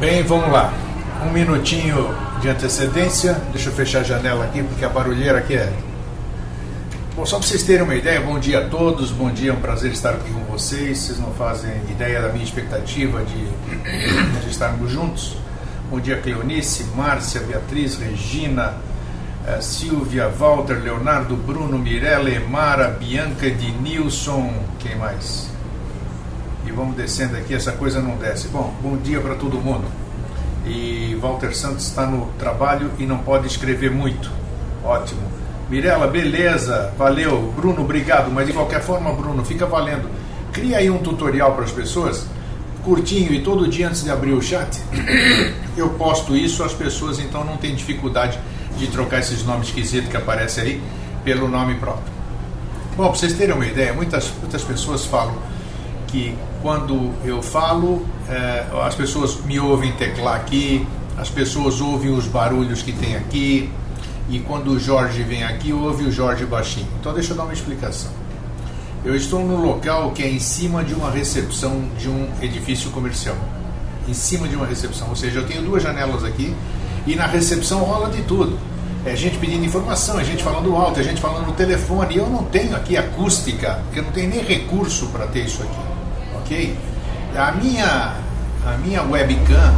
Bem, vamos lá. Um minutinho de antecedência. Deixa eu fechar a janela aqui, porque a barulheira aqui é... Bom, só para vocês terem uma ideia, bom dia a todos, bom dia, é um prazer estar aqui com vocês. Vocês não fazem ideia da minha expectativa de estarmos juntos. Bom dia, Cleonice, Márcia, Beatriz, Regina, Silvia, Walter, Leonardo, Bruno, Mirella, Emara, Bianca, Ednilson, quem mais? E vamos descendo aqui, essa coisa não desce. Bom dia para todo mundo. E Walter Santos está no trabalho e não pode escrever muito. Ótimo. Mirella, beleza, valeu. Bruno, obrigado. Mas de qualquer forma, Bruno, fica valendo. Cria aí um tutorial para as pessoas, curtinho, e todo dia antes de abrir o chat, eu posto isso, as pessoas então não têm dificuldade de trocar esses nomes esquisitos que aparecem aí pelo nome próprio. Bom, para vocês terem uma ideia, muitas pessoas falam que quando eu falo, as pessoas me ouvem teclar aqui, as pessoas ouvem os barulhos que tem aqui, e quando o Jorge vem aqui, ouve o Jorge baixinho. Então deixa eu dar uma explicação. Eu estou num local que é em cima de uma recepção de um edifício comercial. Em cima de uma recepção, ou seja, eu tenho duas janelas aqui, e na recepção rola de tudo. É gente pedindo informação, é gente falando alto, é gente falando no telefone, e eu não tenho aqui acústica, porque eu não tenho nem recurso para ter isso aqui. Ok? A minha webcam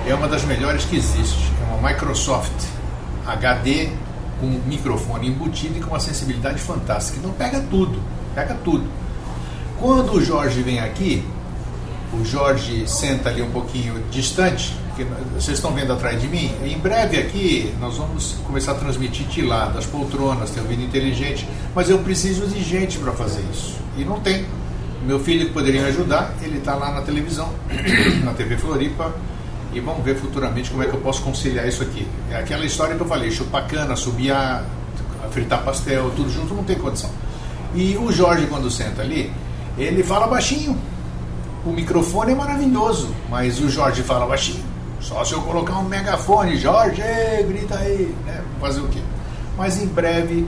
é uma das melhores que existe. É uma Microsoft HD com microfone embutido e com uma sensibilidade fantástica. Então pega tudo, pega tudo. Quando o Jorge vem aqui, o Jorge senta ali um pouquinho distante, que vocês estão vendo atrás de mim. Em breve aqui nós vamos começar a transmitir de lá, das poltronas, tem ouvido inteligente, mas eu preciso de gente para fazer isso. E não tem. Meu filho que poderia me ajudar, ele está lá na televisão, na TV Floripa, e vamos ver futuramente como é que eu posso conciliar isso aqui. É aquela história que eu falei, chupar cana, subiar, fritar pastel, tudo junto, não tem condição. E o Jorge, quando senta ali, ele fala baixinho. O microfone é maravilhoso, mas o Jorge fala baixinho. Só se eu colocar um megafone, Jorge, grita aí, né? Fazer o quê? Mas em breve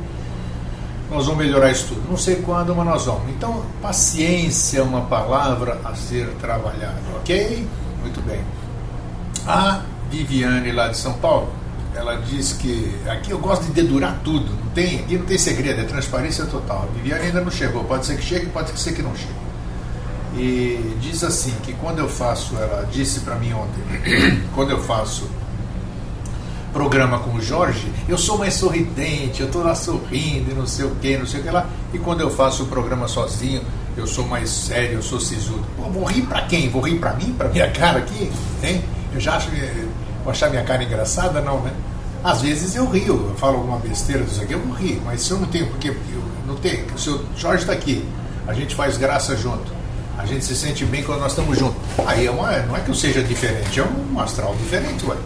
nós vamos melhorar isso tudo. Não sei quando, mas nós vamos. Então, paciência é uma palavra a ser trabalhada, ok? Muito bem. A Viviane, lá de São Paulo, ela diz que aqui eu gosto de dedurar tudo. Aqui não tem segredo, é transparência total. A Viviane ainda não chegou. Pode ser que chegue, pode ser que não chegue. E diz assim, que quando eu faço, ela disse para mim ontem, quando eu faço programa com o Jorge, eu sou mais sorridente, eu estou lá sorrindo e não sei o que lá, e quando eu faço o programa sozinho, eu sou mais sério, eu sou sisudo. Pô, vou rir para quem? Vou rir para mim? Para minha cara aqui? Hein? Eu já acho que vou achar minha cara engraçada? Não, né? Às vezes eu rio, eu falo alguma besteira disso aqui, eu vou rir, mas se eu não tenho, porque eu não tenho, se o Jorge está aqui, a gente faz graça junto, a gente se sente bem quando nós estamos juntos. Aí não é que eu seja diferente, é um astral diferente, ué.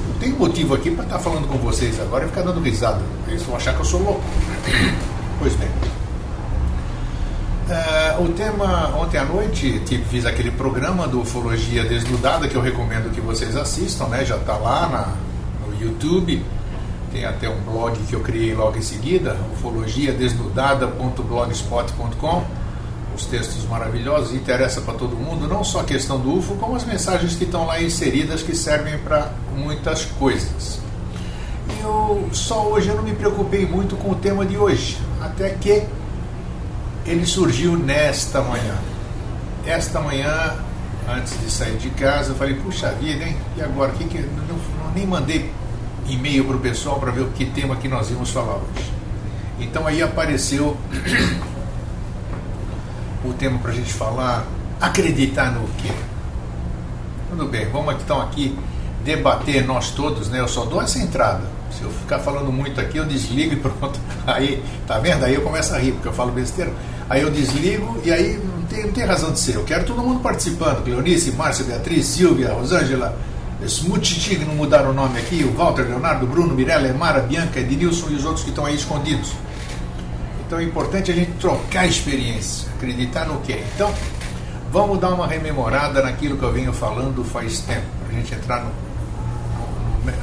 Não tem motivo aqui para estar falando com vocês agora e ficar dando risada. Eles vão achar que eu sou louco. Pois bem. O tema, ontem à noite, fiz aquele programa do Ufologia Desnudada, que eu recomendo que vocês assistam, né? Já está lá no YouTube. Tem até um blog que eu criei logo em seguida, ufologiadesnudada.blogspot.com. Os textos maravilhosos, interessa para todo mundo, não só a questão do UFO, como as mensagens que estão lá inseridas, que servem para muitas coisas. E só hoje eu não me preocupei muito com o tema de hoje, até que ele surgiu nesta manhã. Esta manhã, antes de sair de casa, eu falei, puxa vida, hein? E agora? Eu nem mandei e-mail para o pessoal para ver que tema que nós íamos falar hoje. Então aí apareceu o tema para a gente falar, acreditar no quê? Tudo bem, vamos então aqui debater nós todos, né? Eu só dou essa entrada. Se eu ficar falando muito aqui, eu desligo e pronto. Aí, tá vendo? Aí eu começo a rir, porque eu falo besteira. Aí eu desligo e aí não tem razão de ser. Eu quero todo mundo participando. Cleonice, Márcia, Beatriz, Silvia, Rosângela, esse mutiti que não mudaram o nome aqui, o Walter, Leonardo, Bruno, Mirella, Emara, Bianca, Ednilson e os outros que estão aí escondidos. Então é importante a gente trocar experiência, acreditar no quê? Então, vamos dar uma rememorada naquilo que eu venho falando faz tempo, para a gente entrar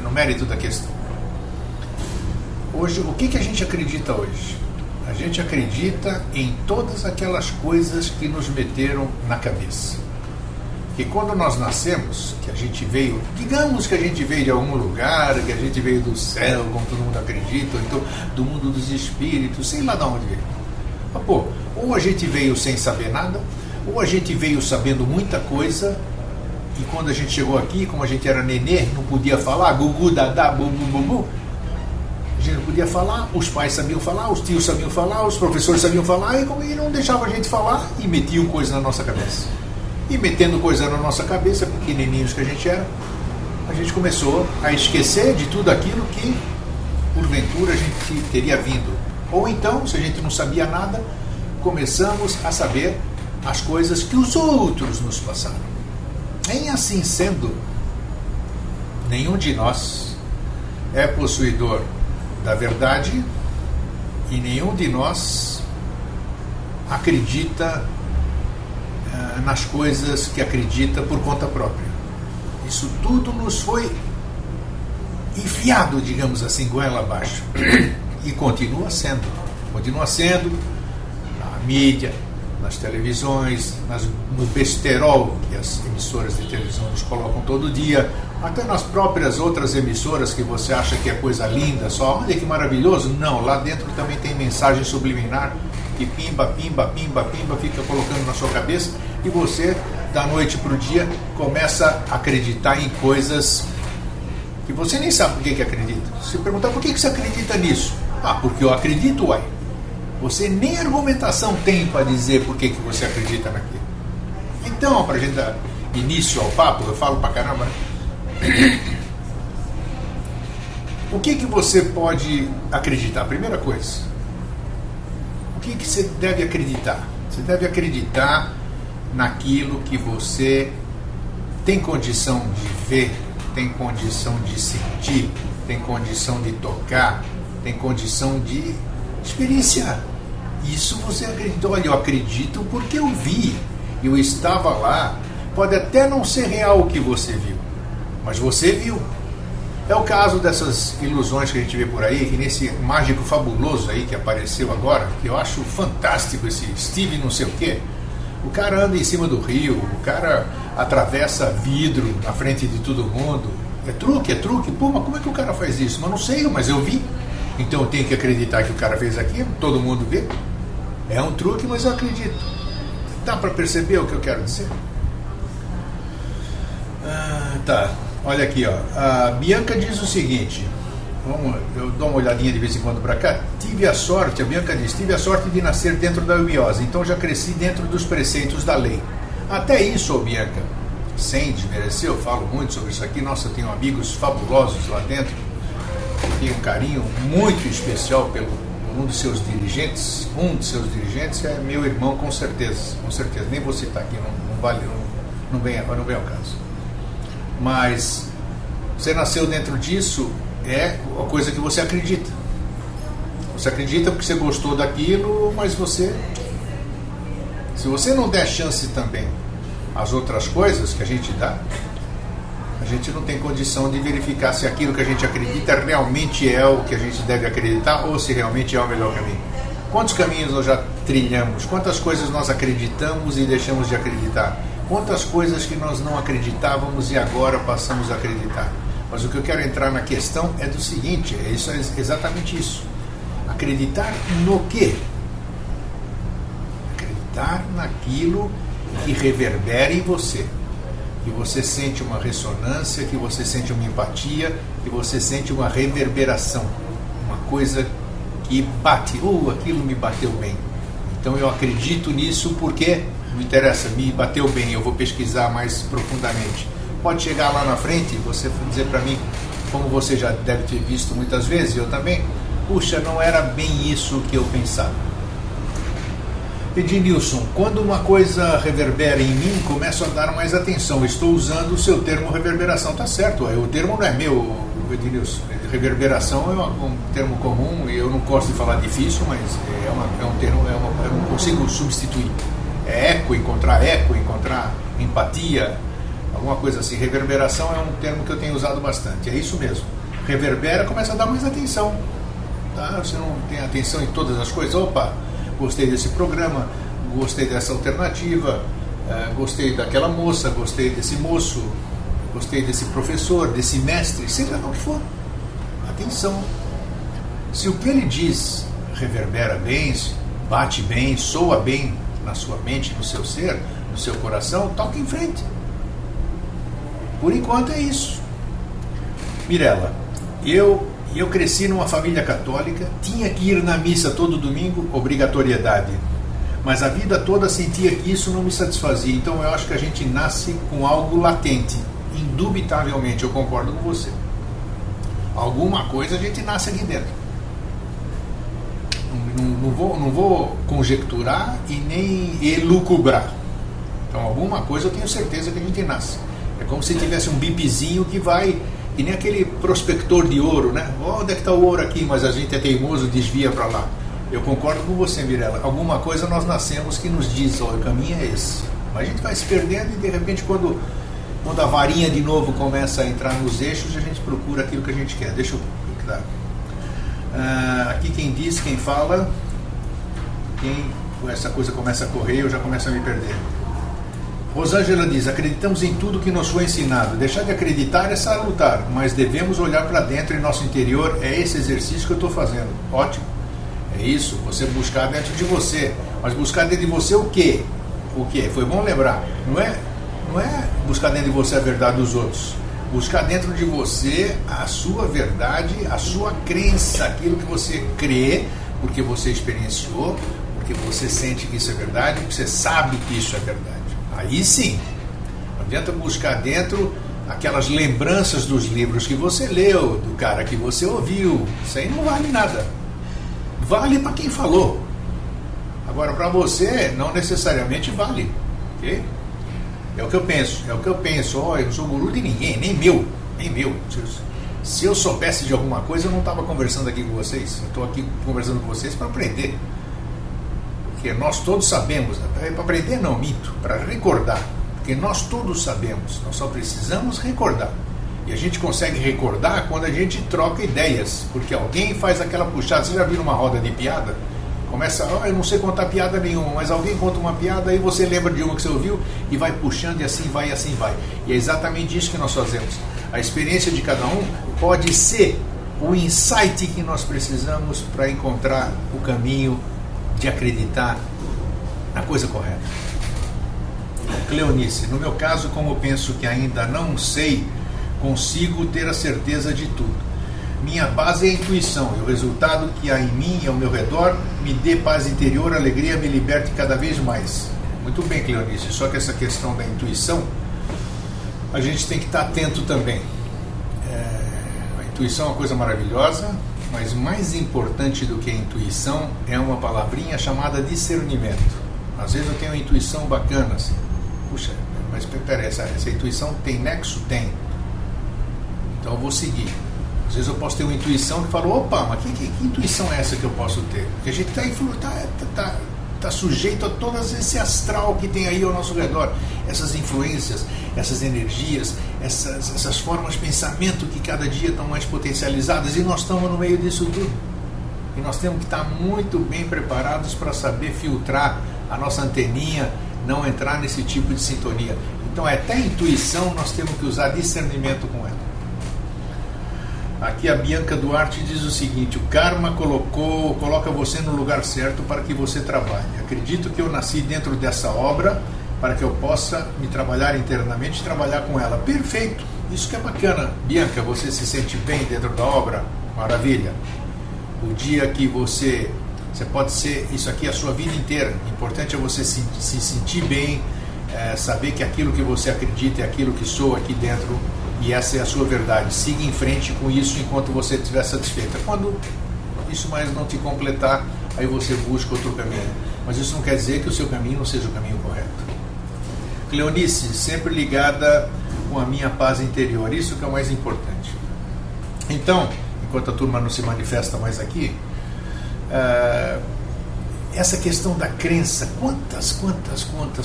no mérito da questão. Hoje, o que a gente acredita hoje? A gente acredita em todas aquelas coisas que nos meteram na cabeça. que quando nós nascemos, que a gente veio, digamos que a gente veio de algum lugar, que a gente veio do céu, como todo mundo acredita, ou então do mundo dos espíritos, sei lá de onde veio. Mas, pô, ou a gente veio sem saber nada, ou a gente veio sabendo muita coisa, e quando a gente chegou aqui, como a gente era nenê, não podia falar, gugu, dadá, bubu, bubu, a gente não podia falar, os pais sabiam falar, os tios sabiam falar, os professores sabiam falar, e não deixavam a gente falar, e metiam coisa na nossa cabeça. E metendo coisa na nossa cabeça, pequenininhos que a gente era, a gente começou a esquecer de tudo aquilo que, porventura, a gente teria vindo. Ou então, se a gente não sabia nada, começamos a saber as coisas que os outros nos passaram. Em assim sendo, nenhum de nós é possuidor da verdade e nenhum de nós acredita nas coisas que acredita por conta própria. Isso tudo nos foi enfiado, digamos assim, goela abaixo. E continua sendo na mídia, nas televisões, no besterol que as emissoras de televisão nos colocam todo dia, até nas próprias outras emissoras que você acha que é coisa linda, só olha que maravilhoso. Não, lá dentro também tem mensagem subliminar que pimba, pimba, pimba, pimba fica colocando na sua cabeça, e você, da noite para o dia, começa a acreditar em coisas que você nem sabe por que acredita. Se perguntar por que você acredita nisso, porque eu acredito, uai. Você nem argumentação tem para dizer por que você acredita naquilo. Então, para a gente dar início ao papo, eu falo pra caramba, o que você pode acreditar? Primeira coisa, o que você deve acreditar? Você deve acreditar naquilo que você tem condição de ver, tem condição de sentir, tem condição de tocar, tem condição de experienciar. Isso você acredita. Olha, eu acredito porque eu vi, eu estava lá. Pode até não ser real o que você viu, mas você viu. É o caso dessas ilusões que a gente vê por aí, que nesse mágico fabuloso aí que apareceu agora, que eu acho fantástico, esse Steve não sei o quê. O cara anda em cima do rio, o cara atravessa vidro na frente de todo mundo. É truque. Pô, mas como é que o cara faz isso? Mas não sei, mas eu vi. Então eu tenho que acreditar que o cara fez aquilo, todo mundo vê. É um truque, mas eu acredito. Dá para perceber o que eu quero dizer? Tá. Olha aqui, ó. A Bianca diz o seguinte. Eu dou uma olhadinha de vez em quando para cá. A Bianca diz, tive a sorte de nascer dentro da eubiose, então já cresci dentro dos preceitos da lei. Até isso, Bianca, sem desmerecer, eu falo muito sobre isso aqui. Nossa, eu tenho amigos fabulosos lá dentro. Tenho um carinho muito especial pelo um dos seus dirigentes. Um dos seus dirigentes é meu irmão, com certeza. Com certeza. Nem vou citar aqui, não vem ao caso. Mas você nasceu dentro disso, é a coisa que você acredita. Você acredita porque você gostou daquilo, mas se você não der chance também às outras coisas que a gente dá, a gente não tem condição de verificar se aquilo que a gente acredita realmente é o que a gente deve acreditar ou se realmente é o melhor caminho. Quantos caminhos nós já trilhamos? Quantas coisas nós acreditamos e deixamos de acreditar? Quantas coisas que nós não acreditávamos e agora passamos a acreditar? Mas o que eu quero entrar na questão é do seguinte, é exatamente isso. Acreditar no quê? Acreditar naquilo que reverbera em você. Que você sente uma ressonância, que você sente uma empatia, que você sente uma reverberação. Uma coisa que bate, aquilo me bateu bem. Então eu acredito nisso porque, não interessa, me bateu bem, eu vou pesquisar mais profundamente. Pode chegar lá na frente e você dizer para mim, como você já deve ter visto muitas vezes, eu também, puxa, não era bem isso que eu pensava. Ednilson, quando uma coisa reverbera em mim, começo a dar mais atenção. Estou usando o seu termo reverberação. Tá certo, o termo não é meu, Ednilson. Reverberação é um termo comum e eu não gosto de falar difícil, mas é um termo, eu não consigo substituir. É encontrar empatia, alguma coisa assim. Reverberação é um termo que eu tenho usado bastante. É isso mesmo. Reverbera, começa a dar mais atenção. Tá? Você não tem atenção em todas as coisas. Opa, gostei desse programa, gostei dessa alternativa, gostei daquela moça, gostei desse moço, gostei desse professor, desse mestre, seja lá o que for. Atenção. Se o que ele diz reverbera bem, bate bem, soa bem na sua mente, no seu ser, no seu coração, toque em frente. Por enquanto é isso. Mirela, eu cresci numa família católica, tinha que ir na missa todo domingo, obrigatoriedade. Mas a vida toda sentia que isso não me satisfazia. Então eu acho que a gente nasce com algo latente. Indubitavelmente, eu concordo com você. Alguma coisa a gente nasce aqui dentro. Não vou conjecturar e nem elucubrar. Então alguma coisa eu tenho certeza que a gente nasce. É como se tivesse um bipzinho que vai, que nem aquele prospector de ouro, né? Onde é que está o ouro aqui? Mas a gente é teimoso, desvia para lá. Eu concordo com você, Mirela. Alguma coisa nós nascemos que nos diz, olha, o caminho é esse. Mas a gente vai se perdendo e de repente quando a varinha de novo começa a entrar nos eixos, a gente procura aquilo que a gente quer. Deixa eu procurar. Aqui quem diz, quem fala, essa coisa começa a correr, eu já começo a me perder. Rosângela diz, acreditamos em tudo que nos foi ensinado. Deixar de acreditar é salutar, mas devemos olhar para dentro em nosso interior. É esse exercício que eu estou fazendo. Ótimo. É isso, você buscar dentro de você. Mas buscar dentro de você o quê? O quê? Foi bom lembrar. Não é buscar dentro de você a verdade dos outros. Buscar dentro de você a sua verdade, a sua crença, aquilo que você crê, porque você experienciou, porque você sente que isso é verdade, porque você sabe que isso é verdade. Aí sim, não adianta buscar dentro aquelas lembranças dos livros que você leu, do cara que você ouviu. Isso aí não vale nada. Vale para quem falou. Agora, para você, não necessariamente vale. Ok? É o que eu penso. Eu não sou guru de ninguém, nem meu. Se eu soubesse de alguma coisa, eu não estava conversando aqui com vocês. Eu estou aqui conversando com vocês para aprender. Porque nós todos sabemos. Para aprender não, minto. Para recordar. Porque nós todos sabemos. Nós só precisamos recordar. E a gente consegue recordar quando a gente troca ideias. Porque alguém faz aquela puxada. Você já viu uma roda de piada? Começa, eu não sei contar piada nenhuma, mas alguém conta uma piada, aí você lembra de uma que você ouviu e vai puxando e assim vai. E é exatamente isso que nós fazemos. A experiência de cada um pode ser o insight que nós precisamos para encontrar o caminho de acreditar na coisa correta. Cleonice, no meu caso, como eu penso que ainda não sei, consigo ter a certeza de tudo. Minha base é a intuição, e o resultado que há em mim e ao meu redor me dê paz interior, alegria, me liberte cada vez mais. Muito bem, Cleonice, só que essa questão da intuição, a gente tem que estar atento também. A intuição é uma coisa maravilhosa, mas mais importante do que a intuição é uma palavrinha chamada discernimento. Às vezes eu tenho uma intuição bacana, assim, puxa, mas peraí, essa intuição tem nexo? Tem. Então eu vou seguir. Às vezes eu posso ter uma intuição que fala, opa, mas que intuição é essa que eu posso ter? Porque a gente está sujeito a todo esse astral que tem aí ao nosso redor. Essas influências, essas energias, essas formas de pensamento que cada dia estão mais potencializadas e nós estamos no meio disso tudo. E nós temos que estar muito bem preparados para saber filtrar a nossa anteninha, não entrar nesse tipo de sintonia. Então até a intuição nós temos que usar discernimento com ela. Aqui a Bianca Duarte diz o seguinte, o karma coloca você no lugar certo para que você trabalhe. Acredito que eu nasci dentro dessa obra para que eu possa me trabalhar internamente e trabalhar com ela. Perfeito, isso que é bacana. Bianca, você se sente bem dentro da obra? Maravilha. O dia que você pode ser, isso aqui é a sua vida inteira. O importante é você se sentir bem, saber que aquilo que você acredita é aquilo que soa aqui dentro. E essa é a sua verdade. Siga em frente com isso enquanto você estiver satisfeita. Quando isso mais não te completar, aí você busca outro caminho. Mas isso não quer dizer que o seu caminho não seja o caminho correto. Cleonice, sempre ligada com a minha paz interior. Isso que é o mais importante. Então, enquanto a turma não se manifesta mais aqui, essa questão da crença, quantas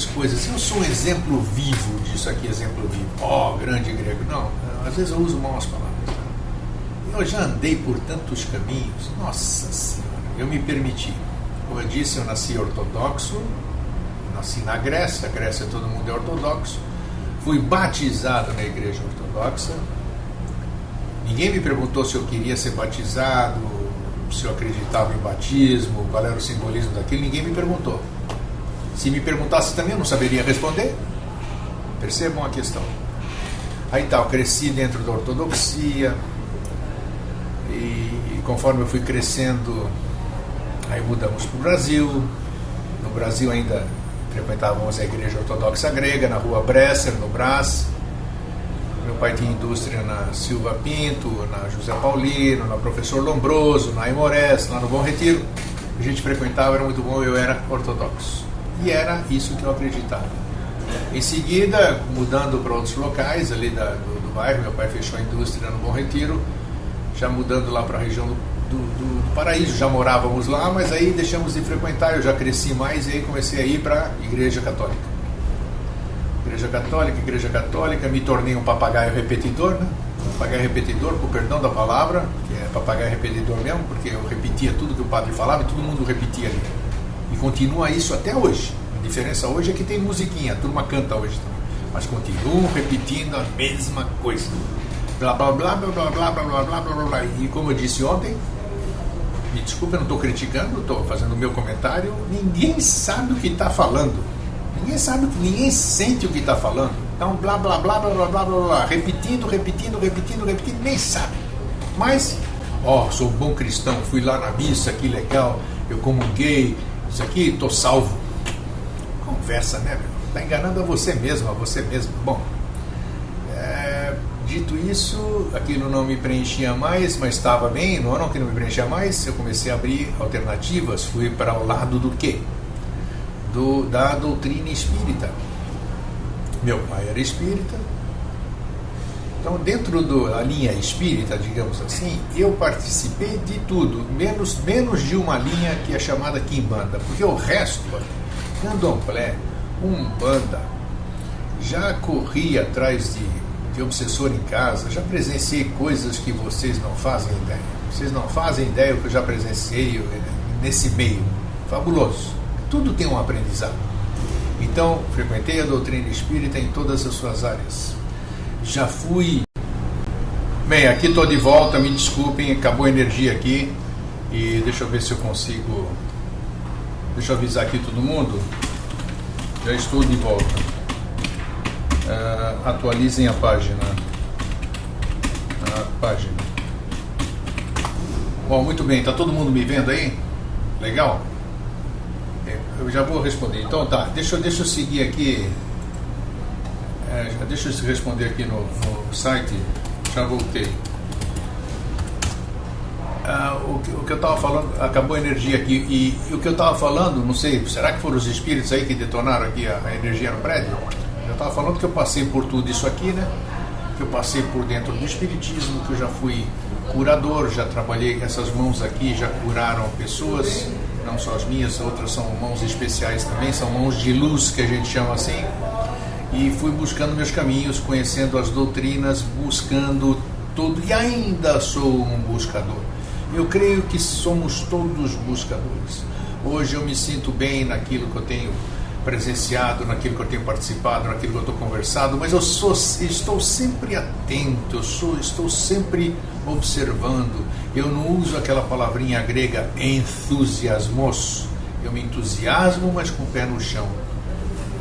coisas. Eu sou um exemplo vivo disso aqui, exemplo vivo. Grande grego. Não, às vezes eu uso mal as palavras. Eu já andei por tantos caminhos. Nossa Senhora, eu me permiti. Como eu disse, eu nasci ortodoxo, nasci na Grécia, a Grécia todo mundo é ortodoxo, fui batizado na igreja ortodoxa, ninguém me perguntou se eu queria ser batizado, se eu acreditava em batismo, qual era o simbolismo daquilo, ninguém me perguntou. Se me perguntasse também eu não saberia responder. Percebam a questão. Aí tá, eu cresci dentro da ortodoxia e conforme eu fui crescendo, aí mudamos para o Brasil. No Brasil ainda frequentávamos a igreja ortodoxa grega, na rua Bresser, no Brás. Meu pai tinha indústria na Silva Pinto, na José Paulino, na Professor Lombroso, na Aimorés, lá no Bom Retiro. A gente frequentava, era muito bom, eu era ortodoxo. E era isso que eu acreditava. Em seguida, mudando para outros locais ali do bairro, meu pai fechou a indústria no Bom Retiro, já mudando lá para a região do Paraíso, já morávamos lá, mas aí deixamos de frequentar, eu já cresci mais e aí comecei a ir para a Igreja Católica. Igreja Católica, me tornei um papagaio repetidor, né? Papagaio repetidor, com perdão da palavra, que é papagaio repetidor mesmo, porque eu repetia tudo que o padre falava e todo mundo repetia ali. E continua isso até hoje. A diferença hoje é que tem musiquinha, a turma canta hoje também, mas continuam repetindo a mesma coisa. Blá blá blá blá blá blá blá blá blá blá blá. E como eu disse ontem, me desculpe, eu não estou criticando, estou fazendo o meu comentário, ninguém sabe o que está falando. Ninguém sabe, ninguém sente o que está falando. Então, blá, blá, blá, blá, blá, blá, blá, blá, repetindo, nem sabe. Mas, sou um bom cristão, fui lá na missa, que legal, eu comunguei, isso aqui, estou salvo. Conversa, né, meu? Está enganando a você mesmo, Bom, dito isso, aquilo não me preenchia mais, mas estava bem, não que não me preenchia mais, eu comecei a abrir alternativas, fui para o lado do quê? Da doutrina espírita. Meu pai era espírita, então dentro da linha espírita, digamos assim, eu participei de tudo, menos de uma linha que é chamada Quimbanda, porque o resto, Candomblé, Umbanda, já corri atrás de obsessor em casa, já presenciei coisas que vocês não fazem ideia. Vocês não fazem ideia o que eu já presenciei nesse meio. Fabuloso. Tudo tem um aprendizado. Então, frequentei a doutrina espírita em todas as suas áreas. Já fui... Bem, aqui estou de volta, me desculpem, acabou a energia aqui. E deixa eu ver se eu consigo... Deixa eu avisar aqui todo mundo. Já estou de volta. Atualizem a página. Bom, muito bem, está todo mundo me vendo aí? Legal? Eu já vou responder. Então tá, deixa eu seguir aqui. Deixa eu responder aqui no site. Já voltei. O que eu estava falando, acabou a energia aqui. E o que eu estava falando, não sei, será que foram os espíritos aí que detonaram aqui a energia no prédio? Eu estava falando que eu passei por tudo isso aqui, né? Que eu passei por dentro do espiritismo, que eu já fui curador, já trabalhei, essas mãos aqui já curaram pessoas, não só as minhas, outras são mãos especiais também, são mãos de luz que a gente chama assim, e fui buscando meus caminhos, conhecendo as doutrinas, buscando tudo, e ainda sou um buscador. Eu creio que somos todos buscadores. Hoje eu me sinto bem naquilo que eu tenho presenciado, naquilo que eu tenho participado, naquilo que eu estou conversado, mas estou sempre atento, estou sempre observando. Eu não uso aquela palavrinha grega entusiasmos, eu me entusiasmo, mas com o pé no chão.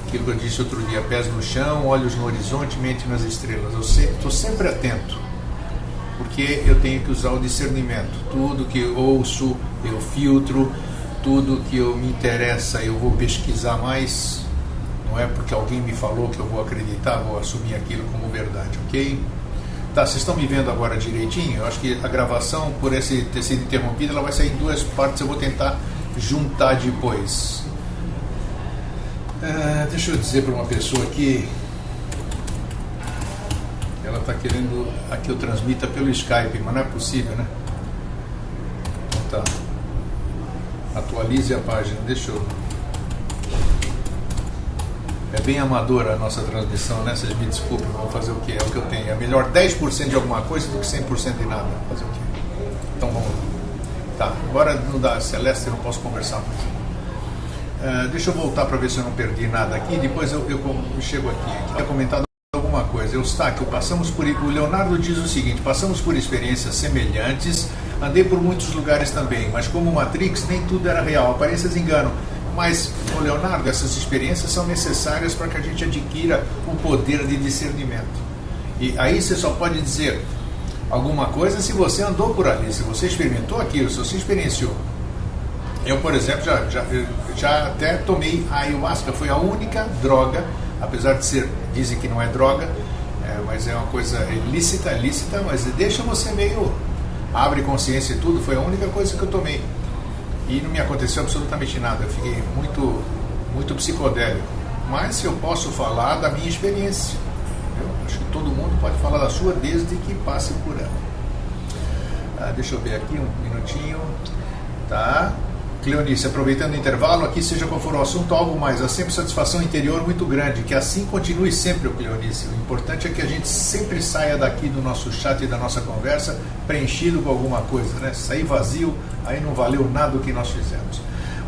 Aquilo que eu disse outro dia, pés no chão, olhos no horizonte, mente nas estrelas. Eu estou sempre atento, porque eu tenho que usar o discernimento. Tudo que eu ouço, eu filtro. Tudo que me interessa eu vou pesquisar mais, não é porque alguém me falou que eu vou acreditar, vou assumir aquilo como verdade, ok? Tá, vocês estão me vendo agora direitinho? Eu acho que a gravação, por ter sido interrompida, ela vai sair em duas partes, eu vou tentar juntar depois. Deixa eu dizer para uma pessoa aqui, ela está querendo que eu transmita pelo Skype, mas não é possível, né? Então tá. Atualize a página, deixa eu... É bem amadora a nossa transmissão, né? Vocês me desculpem, vou fazer o quê? É o que eu tenho. É melhor 10% de alguma coisa do que 100% de nada. Fazer o quê? Então vamos lá. Tá, agora não dá, Celeste, eu não posso conversar mais. Deixa eu voltar para ver se eu não perdi nada aqui, depois eu chego aqui. Tinha comentado alguma coisa. Eustáquio, o Leonardo diz o seguinte: passamos por experiências semelhantes, andei por muitos lugares também, mas como Matrix, nem tudo era real, aparências enganam. Mas, Leonardo, essas experiências são necessárias para que a gente adquira o poder de discernimento. E aí você só pode dizer alguma coisa se você andou por ali, se você experimentou aquilo, se você experienciou. Eu, por exemplo, já até tomei a ayahuasca, foi a única droga, apesar de ser, dizem que não é droga, mas é uma coisa lícita, mas deixa você meio, abre consciência e tudo, foi a única coisa que eu tomei. E não me aconteceu absolutamente nada, eu fiquei muito psicodélico. Mas eu posso falar da minha experiência. Eu acho que todo mundo pode falar da sua desde que passe por ela. Deixa eu ver aqui um minutinho. Tá. Cleonice, aproveitando o intervalo, aqui seja qual for o assunto, algo mais, há sempre satisfação interior muito grande, que assim continue sempre, Cleonice. O importante é que a gente sempre saia daqui do nosso chat e da nossa conversa preenchido com alguma coisa, né? Sair vazio, aí não valeu nada o que nós fizemos.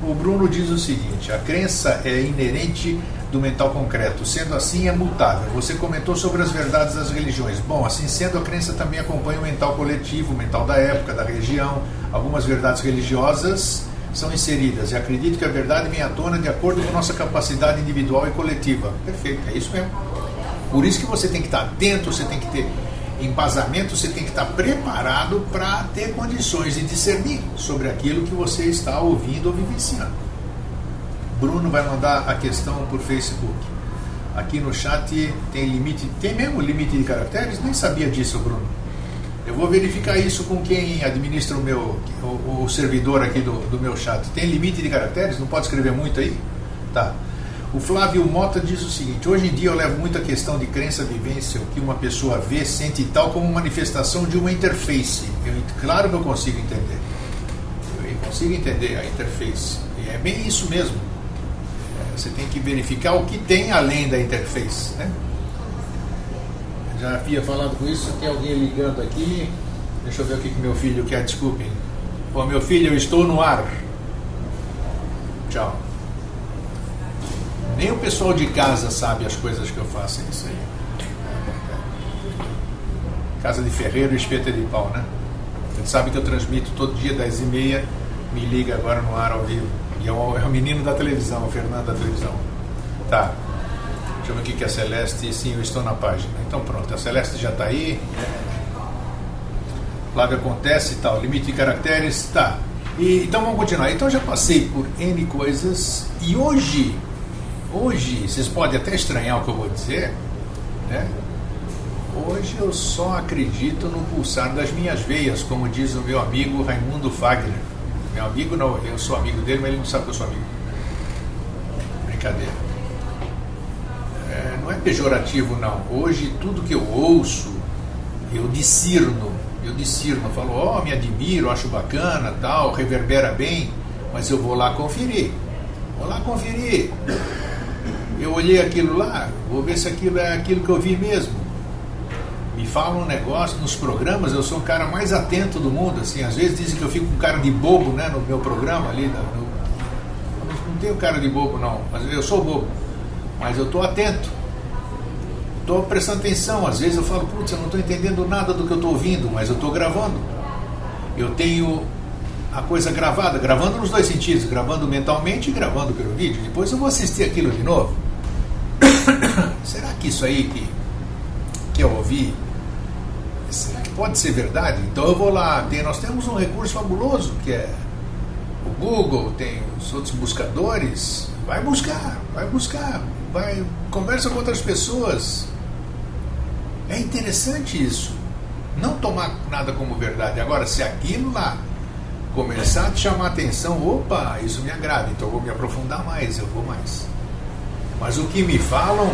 O Bruno diz o seguinte: a crença é inerente do mental concreto, sendo assim é mutável. Você comentou sobre as verdades das religiões. Bom, assim sendo, a crença também acompanha o mental coletivo, o mental da época, da região. Algumas verdades religiosas são inseridas, e acredito que a verdade vem à tona de acordo com a nossa capacidade individual e coletiva. Perfeito, é isso mesmo. Por isso que você tem que estar atento, você tem que ter embasamento, você tem que estar preparado para ter condições de discernir sobre aquilo que você está ouvindo ou vivenciando. Bruno vai mandar a questão por Facebook. Aqui no chat tem limite, tem mesmo limite de caracteres? Nem sabia disso, Bruno. Eu vou verificar isso com quem administra o servidor aqui do meu chat. Tem limite de caracteres? Não pode escrever muito aí? Tá. O Flávio Mota diz o seguinte: hoje em dia eu levo muito a questão de crença, vivência, o que uma pessoa vê, sente e tal, como manifestação de uma interface. Claro que eu consigo entender. Eu consigo entender a interface. E é bem isso mesmo. Você tem que verificar o que tem além da interface, né? Já havia falado com isso, tem alguém ligando aqui. Deixa eu ver o que meu filho quer, desculpem. Ô, meu filho, eu estou no ar. Tchau. Nem o pessoal de casa sabe as coisas que eu faço, é isso aí. Casa de ferreiro e espeta de pau, né? Ele sabe que eu transmito todo dia, 10h30, me liga agora no ar ao vivo. E é o menino da televisão, o Fernando da televisão. Tá. Deixa eu ver o que é a Celeste. Sim, eu estou na página. Então pronto, a Celeste já está aí. Flávio, acontece e tal. Limite de caracteres, tá. Então vamos continuar. Então já passei por N coisas. E hoje, vocês podem até estranhar o que eu vou dizer, né? Hoje eu só acredito no pulsar das minhas veias, como diz o meu amigo Raimundo Fagner. Meu amigo não, eu sou amigo dele, mas ele não sabe que eu sou amigo. Brincadeira. Não é pejorativo, não. Hoje, tudo que eu ouço, eu discerno. Eu falo, me admiro, acho bacana, tal, reverbera bem, mas eu vou lá conferir. Eu olhei aquilo lá, vou ver se aquilo é aquilo que eu vi mesmo. Me falam um negócio nos programas, eu sou o cara mais atento do mundo, assim. Às vezes dizem que eu fico com cara de bobo, né, no meu programa ali. Não tenho cara de bobo, não. Eu sou bobo, mas eu estou atento. Estou prestando atenção. Às vezes eu falo, putz, eu não estou entendendo nada do que eu estou ouvindo, mas eu estou gravando. Eu tenho a coisa gravando nos dois sentidos, gravando mentalmente e gravando pelo vídeo. Depois eu vou assistir aquilo de novo. Será que isso aí que eu ouvi, será que pode ser verdade? Então eu vou lá, nós temos um recurso fabuloso que é o Google, tem os outros buscadores. Vai buscar, conversa com outras pessoas. É interessante isso. Não tomar nada como verdade. Agora, se aquilo lá começar a te chamar a atenção, opa, isso me agrada, então eu vou me aprofundar mais, eu vou mais. Mas o que me falam,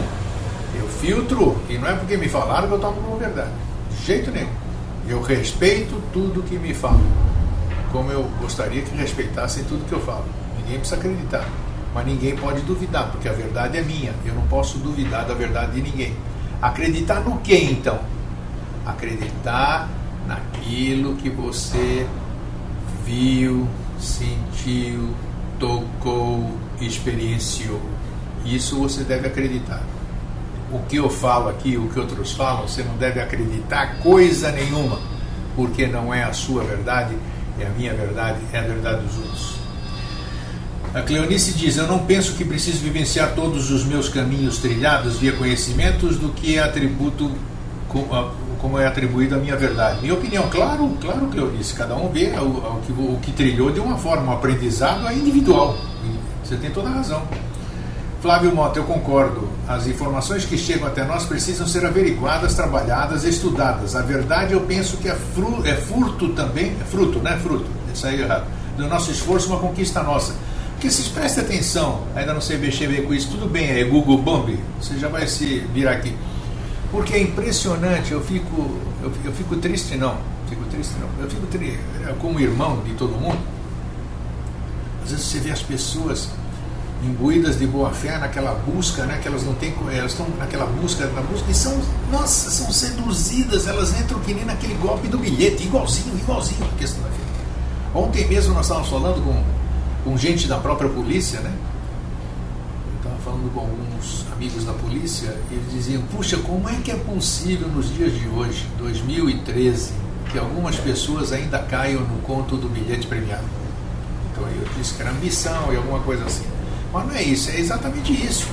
eu filtro, e não é porque me falaram que eu tomo como verdade. De jeito nenhum. Eu respeito tudo que me falam, como eu gostaria que respeitassem tudo que eu falo. Ninguém precisa acreditar, mas ninguém pode duvidar, porque a verdade é minha. Eu não posso duvidar da verdade de ninguém. Acreditar no quê, então? Acreditar naquilo que você viu, sentiu, tocou, experienciou. Isso você deve acreditar. O que eu falo aqui, o que outros falam, você não deve acreditar coisa nenhuma, porque não é a sua verdade, é a minha verdade, é a verdade dos outros. A Cleonice diz: eu não penso que preciso vivenciar todos os meus caminhos trilhados via conhecimentos do que é atributo, como é atribuído à minha verdade. Minha opinião, claro, Cleonice, cada um vê o que trilhou de uma forma, o aprendizado é individual. Você tem toda a razão. Flávio Mota, eu concordo. As informações que chegam até nós precisam ser averiguadas, trabalhadas, estudadas. A verdade, eu penso que é fruto também, isso aí é errado, do nosso esforço, uma conquista nossa. Porque se preste atenção, ainda não sei mexer com isso, tudo bem, é Google Bomb, você já vai se virar aqui. Porque é impressionante, eu fico triste não, eu fico como irmão de todo mundo. Às vezes você vê as pessoas imbuídas de boa fé naquela busca, né, que elas não têm, elas estão naquela busca e são seduzidas, elas entram que nem naquele golpe do bilhete, igualzinho a questão da vida. Ontem mesmo nós estávamos falando com gente da própria polícia, né? Eu estava falando com alguns amigos da polícia e eles diziam: puxa, como é que é possível nos dias de hoje, 2013, que algumas pessoas ainda caiam no conto do bilhete premiado? Então eu disse que era ambição e alguma coisa assim. Mas não é isso, é exatamente isso.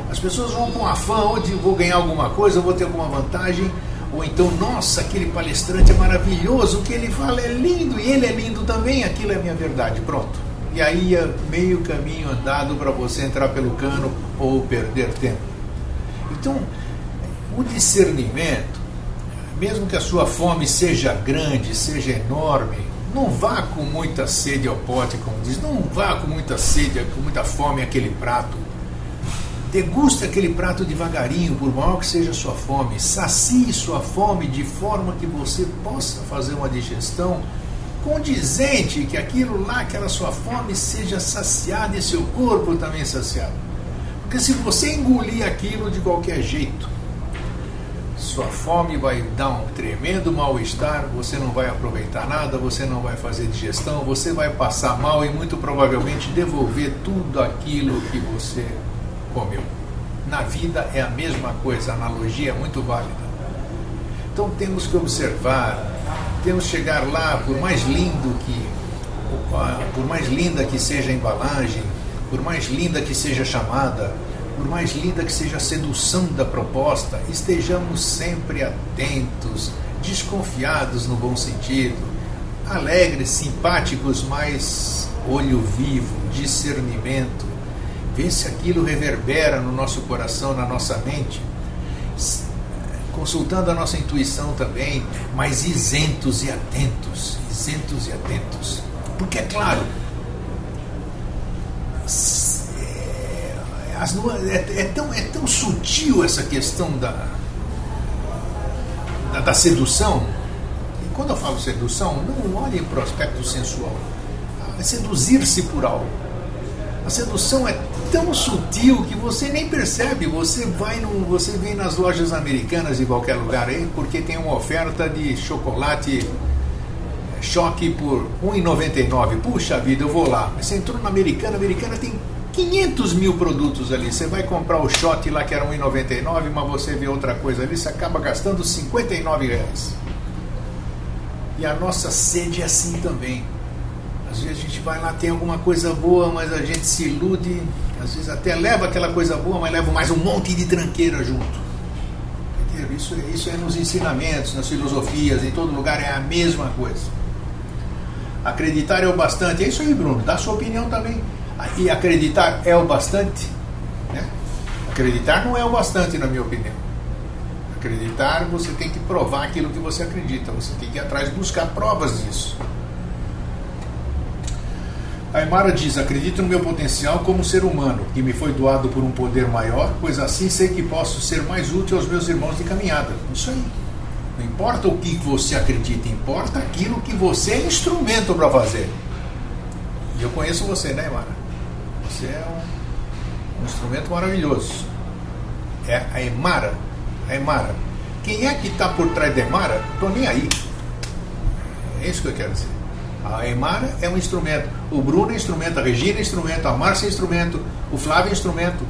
As pessoas vão com afã, onde vou ganhar alguma coisa, vou ter alguma vantagem, ou então, nossa, aquele palestrante é maravilhoso, o que ele fala é lindo, e ele é lindo também, aquilo é a minha verdade, pronto. E aí é meio caminho andado para você entrar pelo cano ou perder tempo. Então, o discernimento, mesmo que a sua fome seja grande, seja enorme, não vá com muita sede ao pote, como diz, não vá com muita sede, com muita fome àquele prato. Deguste aquele prato devagarinho, por maior que seja a sua fome. Sacie sua fome de forma que você possa fazer uma digestão condizente, que aquilo lá, aquela sua fome seja saciada e seu corpo também saciado. Porque se você engolir aquilo de qualquer jeito, sua fome vai dar um tremendo mal-estar, você não vai aproveitar nada, você não vai fazer digestão, você vai passar mal e muito provavelmente devolver tudo aquilo que você comeu. Na vida é a mesma coisa, a analogia é muito válida. Então temos que observar, temos que chegar lá, por mais linda que seja a embalagem, por mais linda que seja a chamada, por mais linda que seja a sedução da proposta, estejamos sempre atentos, desconfiados no bom sentido, alegres, simpáticos, mas olho vivo, discernimento, ver se aquilo reverbera no nosso coração, na nossa mente, consultando a nossa intuição também, mas isentos e atentos, porque é claro, é tão sutil essa questão da sedução. E quando eu falo sedução, não olhem para o aspecto sensual, é seduzir-se por algo. A sedução é tão sutil que você nem percebe. Você vem nas lojas americanas em qualquer lugar aí, porque tem uma oferta de chocolate choque por R$1,99. Puxa vida, eu vou lá. Mas você entrou na americana tem 500 mil produtos ali. Você vai comprar o shot lá que era R$1,99, mas você vê outra coisa ali, você acaba gastando R$59. E a nossa sede é assim também. Às vezes a gente vai lá, tem alguma coisa boa, mas a gente se ilude, às vezes até leva aquela coisa boa, mas leva mais um monte de tranqueira junto. Entendeu? Isso é nos ensinamentos, nas filosofias, em todo lugar é a mesma coisa. Acreditar é o bastante. É isso aí, Bruno, dá a sua opinião também. E acreditar é o bastante, né? Acreditar não é o bastante, na minha opinião. Acreditar, você tem que provar aquilo que você acredita, você tem que ir atrás buscar provas disso. A Aymara diz: acredito no meu potencial como ser humano, que me foi doado por um poder maior, pois assim sei que posso ser mais útil aos meus irmãos de caminhada. Isso aí. Não importa o que você acredita, importa aquilo que você é instrumento para fazer. E eu conheço você, né, Aymara? Você é um instrumento maravilhoso. É a Aymara. Quem é que está por trás da Aymara? Estou nem aí. É isso que eu quero dizer. A Aymara é um instrumento, o Bruno é instrumento, a Regina é instrumento, a Márcia é instrumento, o Flávio é instrumento.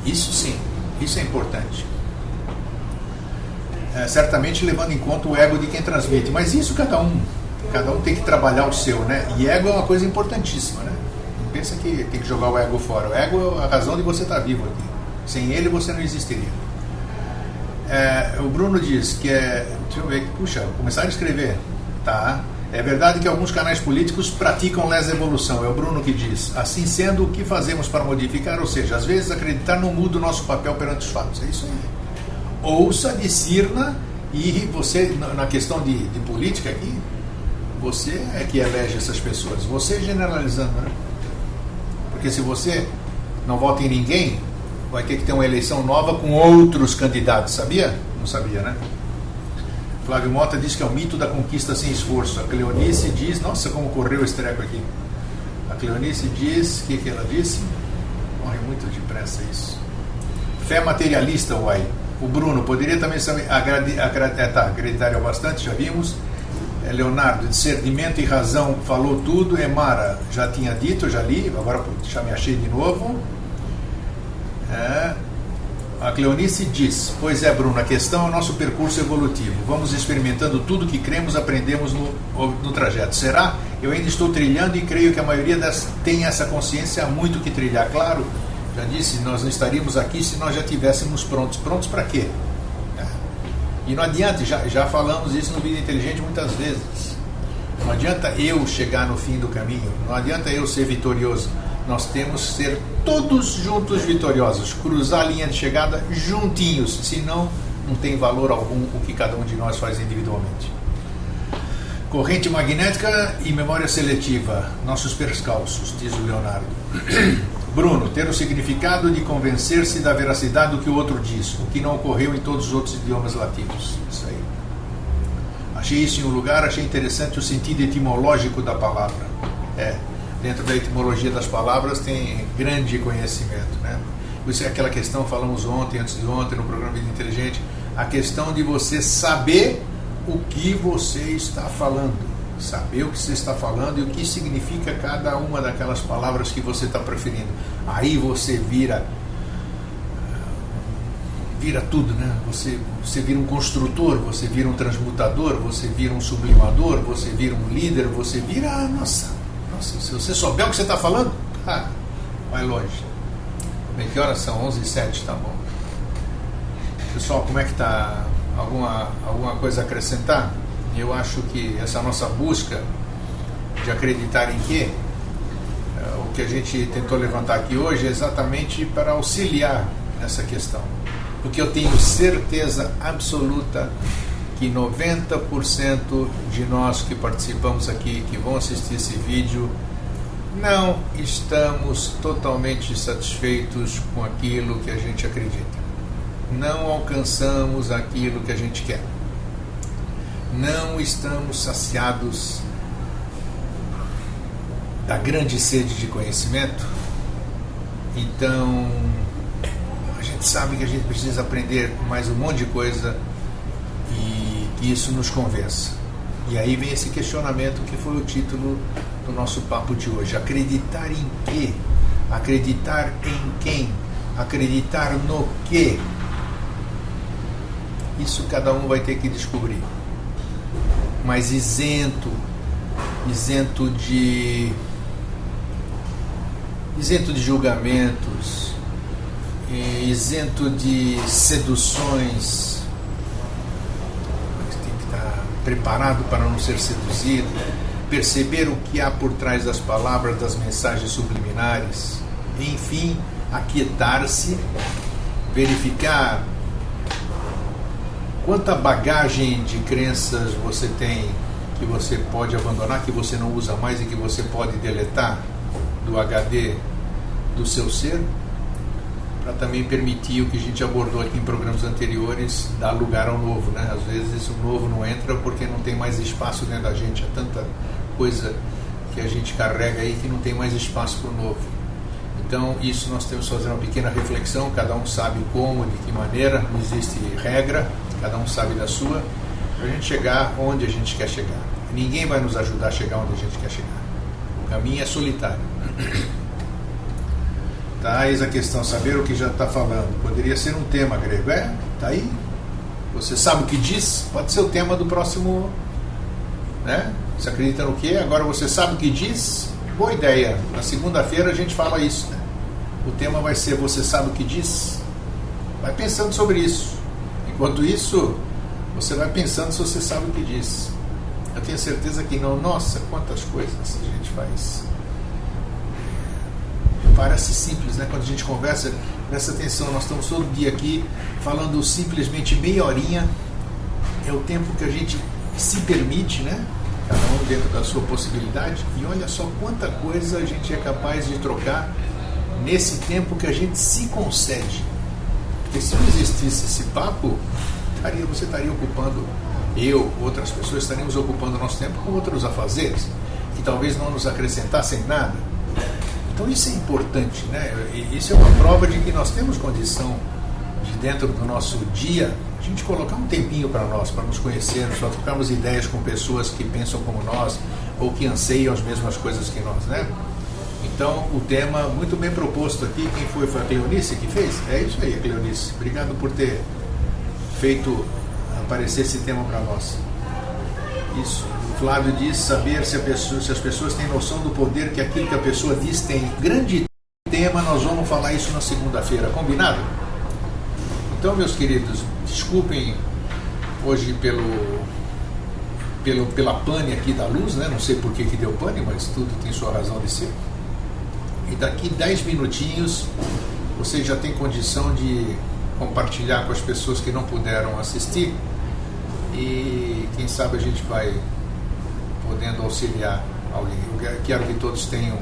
Isso sim, isso é importante. Certamente levando em conta o ego de quem transmite, mas isso cada um tem que trabalhar o seu, né? E ego é uma coisa importantíssima, né? Não pensa que tem que jogar o ego fora. O ego é a razão de você estar vivo aqui. Sem ele você não existiria. O Bruno diz que deixa eu ver, puxa, começaram a escrever, tá? É verdade que alguns canais políticos praticam lesa evolução, é o Bruno que diz. Assim sendo, o que fazemos para modificar? Ou seja, às vezes acreditar não muda o nosso papel perante os fatos. É isso aí. Ouça, discirna, e você, na questão de política aqui, você é que elege essas pessoas. Você generalizando, né? Porque se você não vota em ninguém, vai ter que ter uma eleição nova com outros candidatos, sabia? Não sabia, né? Flávio Mota diz que é o mito da conquista sem esforço. A Cleonice diz, nossa, como correu esse treco aqui. A Cleonice diz, o que ela disse? Corre muito depressa isso. Fé materialista, uai. O Bruno, poderia também acreditar bastante, já vimos. Leonardo, discernimento e razão, falou tudo. Emara, já tinha dito, eu já li, agora já me achei de novo. A Cleonice diz, pois é, Bruno, a questão é o nosso percurso evolutivo. Vamos experimentando tudo que cremos, aprendemos no trajeto. Será? Eu ainda estou trilhando e creio que a maioria tem essa consciência, há muito que trilhar. Claro, já disse, nós não estaríamos aqui se nós já estivéssemos prontos. Prontos para quê? E não adianta, já falamos isso no Vida Inteligente muitas vezes. Não adianta eu chegar no fim do caminho, não adianta eu ser vitorioso. Nós temos que ser todos juntos vitoriosos, cruzar a linha de chegada juntinhos, senão não tem valor algum o que cada um de nós faz individualmente. Corrente magnética e memória seletiva, nossos percalços, diz o Leonardo. Bruno, ter o significado de convencer-se da veracidade do que o outro diz, o que não ocorreu em todos os outros idiomas latinos. Isso aí. Achei isso em um lugar, achei interessante o sentido etimológico da palavra. Dentro da etimologia das palavras tem grande conhecimento, né? Isso é aquela questão, falamos ontem, antes de ontem, no programa Vida Inteligente, a questão de você saber o que você está falando. Saber o que você está falando e o que significa cada uma daquelas palavras que você está preferindo. Aí você vira tudo, né? Você vira um construtor, você vira um transmutador, você vira um sublimador, você vira um líder, você vira... Nossa, se você souber o que você está falando, vai longe. Bem, que horas são? 11h07, tá bom. Pessoal, como é que está? Alguma coisa a acrescentar? Eu acho que essa nossa busca de acreditar em quê? O que a gente tentou levantar aqui hoje é exatamente para auxiliar nessa questão. Porque eu tenho certeza absoluta que 90% de nós que participamos aqui, que vão assistir esse vídeo, não estamos totalmente satisfeitos com aquilo que a gente acredita. Não alcançamos aquilo que a gente quer. Não estamos saciados da grande sede de conhecimento. Então, a gente sabe que a gente precisa aprender mais um monte de coisa e que isso nos convença. E aí vem esse questionamento que foi o título do nosso papo de hoje. Acreditar em quê? Acreditar em quem? Acreditar no quê? Isso cada um vai ter que descobrir. Mas isento de julgamentos, isento de seduções. Você tem que estar preparado para não ser seduzido, perceber o que há por trás das palavras, das mensagens subliminares, enfim, aquietar-se, verificar quanta bagagem de crenças você tem que você pode abandonar, que você não usa mais e que você pode deletar do HD do seu ser, para também permitir o que a gente abordou aqui em programas anteriores, dar lugar ao novo, né? Às vezes o novo não entra porque não tem mais espaço dentro da gente, há tanta coisa que a gente carrega aí que não tem mais espaço para o novo. Então isso nós temos que fazer uma pequena reflexão, cada um sabe como, de que maneira, não existe regra, cada um sabe da sua, para a gente chegar onde a gente quer chegar. Ninguém vai nos ajudar a chegar onde a gente quer chegar. O caminho é solitário. Tá, eis a questão, saber o que já está falando. Poderia ser um tema grego. Tá aí. Você sabe o que diz? Pode ser o tema do próximo, né? Você acredita no quê? Agora você sabe o que diz? Boa ideia. Na segunda-feira a gente fala isso, né? O tema vai ser você sabe o que diz? Vai pensando sobre isso. Enquanto isso, você vai pensando se você sabe o que diz. Eu tenho certeza que não. Nossa, quantas coisas a gente faz. Parece simples, né? Quando a gente conversa, presta atenção, nós estamos todo dia aqui falando simplesmente meia horinha. É o tempo que a gente se permite, né? Cada um dentro da sua possibilidade. E olha só quanta coisa a gente é capaz de trocar nesse tempo que a gente se concede. Porque se não existisse esse papo, você estaria ocupando, outras pessoas estaríamos ocupando o nosso tempo com outros afazeres, que talvez não nos acrescentassem nada. Então isso é importante, né? Isso é uma prova de que nós temos condição de, dentro do nosso dia, a gente colocar um tempinho para nós, para nos conhecermos, para trocarmos ideias com pessoas que pensam como nós, ou que anseiam as mesmas coisas que nós, né? Então, o tema muito bem proposto aqui, quem foi? Foi a Cleonice que fez? É isso aí, Cleonice. Obrigado por ter feito aparecer esse tema para nós. Isso. O Flávio diz saber se as pessoas têm noção do poder que aquilo que a pessoa diz tem. Grande tema, nós vamos falar isso na segunda-feira, combinado? Então, meus queridos, desculpem hoje pela pane aqui da luz, né? Não sei por que deu pane, mas tudo tem sua razão de ser. E daqui 10 minutinhos vocês já têm condição de compartilhar com as pessoas que não puderam assistir, e quem sabe a gente vai podendo auxiliar alguém. Eu quero que todos tenham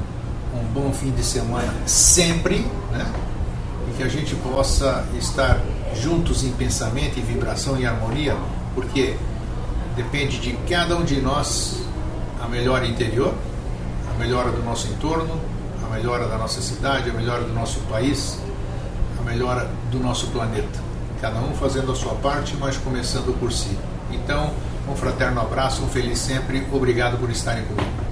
um bom fim de semana sempre, né? E que a gente possa estar juntos em pensamento, em vibração e harmonia, porque depende de cada um de nós a melhora interior, a melhora do nosso entorno, a melhora da nossa cidade, a melhora do nosso país, a melhora do nosso planeta. Cada um fazendo a sua parte, mas começando por si. Então, um fraterno abraço, um feliz sempre. Obrigado por estarem comigo.